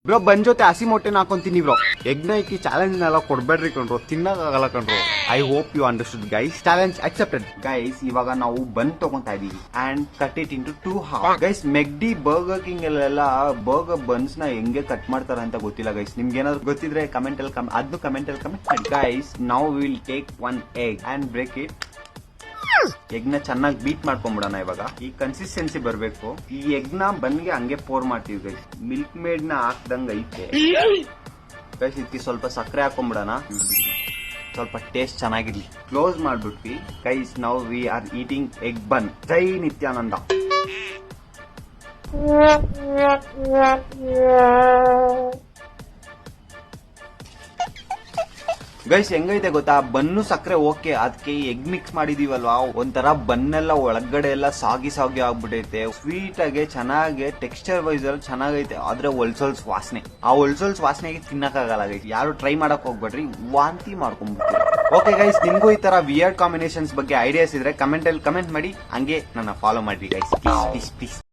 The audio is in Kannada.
ಬ್ರೋ ಬನ್ ಜೊತೆ ಹಸಿ ಮೊಟ್ಟೆನ ಹಾಕೊಂತೀನಿ ಬ್ರೋ. ಎಗ್ ನೈಕಿ ಚಾಲೆಂಜ್ ನೆಲ್ಲ ಕೊಡ್ಬೇಡ್ರಿ ಕಣ್ರು, ತಿನ್ನಕ್ಕಾಗಲ್ಲ ಕಣ್ರು. I hope you understood guys. Challenge accepted guys. ಇವಾಗ ನಾವು ಬನ್ ತಗೊಂತಾ ಇದೀವಿ and cut it into 2 half. Guys McD burger king ಅಲ್ಲೆಲ್ಲ ಬರ್ಗರ್ ಬನ್ಸ್ ನ ಹೆಂಗೆ ಕಟ್ ಮಾಡ್ತಾರ ಅಂತ ಗೊತ್ತಿಲ್ಲ ಗೈಸ್. ನಿಮ್ಗೆ ಏನಾದ್ರು ಗೊತ್ತಿದ್ರೆ ಕಮೆಂಟ್ ಅಲ್ಲಿ ಕಮೆಂಟ್ ಮಾಡಿ guys. Now will take 1 egg and break it. Egg ನ ಚೆನ್ನಾಗಿ ಬೀಟ್ ಮಾಡ್ಕೊಂಡ್ಬಿಡೋಣ. ಇವಾಗ ಈ ಕನ್ಸಿಸ್ಟೆನ್ಸಿ ಬರ್ಬೇಕು. ಈ ಎಗ್ ನ ಬನ್ಗೆ ಹಂಗೆ ಪೋರ್ ಮಾಡ್ತೀವಿ ಗೈಸ್. ಮಿಲ್ಕ್ ಮೇಡ್ ನ ಹಾಕ್ದಂಗ ಐತೆ ಗೈಸ್. ಇದಕ್ಕೆ ಸ್ವಲ್ಪ ಸಕ್ಕರೆ ಹಾಕೊಂಡ್ಬಿಡೋಣ, ಸ್ವಲ್ಪ ಟೇಸ್ಟ್ ಚೆನ್ನಾಗಿರ್ಲಿ. ಕ್ಲೋಸ್ ಮಾಡ್ಬಿಟ್ವಿ guys. Now we are eating egg bun. Jai Nityananda. Guys ಹೆಂಗೈತೆ ಗೊತ್ತಾ, ಬನ್ನು ಸಕ್ಕರೆ ಓಕೆ, ಅದಕ್ಕೆ ಎಗ್ ಮಿಕ್ಸ್ ಮಾಡಿದೀವಲ್ವಾ, ಒಂಥರ ಬನ್ನೆಲ್ಲ ಒಳಗಡೆ ಎಲ್ಲ ಸಾಗಿ ಆಗ್ಬಿಟ್ಟೈತೆ. ಸ್ವೀಟ್ ಆಗಿ ಚೆನ್ನಾಗಿ ಟೆಕ್ಸ್ಚರ್ ವೈಸ್ ಅಲ್ಲಿ ಚೆನ್ನಾಗೈತೆ. ಆದ್ರೆ ಒಳ್ಸೊಲ್ಸ್ ವಾಸನೆ, ಆ ಒಳ್ಸೊಲ್ಸ್ ವಾಸನೆಗೆ ತಿನ್ನಕ್ಕಾಗಲ್ಲ ಗೈಸ್. ಯಾರು ಟ್ರೈ ಮಾಡಕ್ ಹೋಗ್ಬೇಡ್ರಿ, ವಾಂತಿ ಮಾಡ್ಕೊಂಡ್ಬಿಡ್ತೀವಿ. ಓಕೆ ಗೈಸ್, ನಿಮ್ಗೂ ಈ ತರ ವಿಯರ್ಡ್ ಕಾಂಬಿನೇಷನ್ಸ್ ಬಗ್ಗೆ ಐಡಿಯಾಸ್ ಇದ್ರೆ ಕಮೆಂಟ್ ಮಾಡಿ. ಹಂಗೆ ನನ್ನ ಫಾಲೋ ಮಾಡ್ರಿ ಗೈಸ್, ಪ್ಲೀಸ್.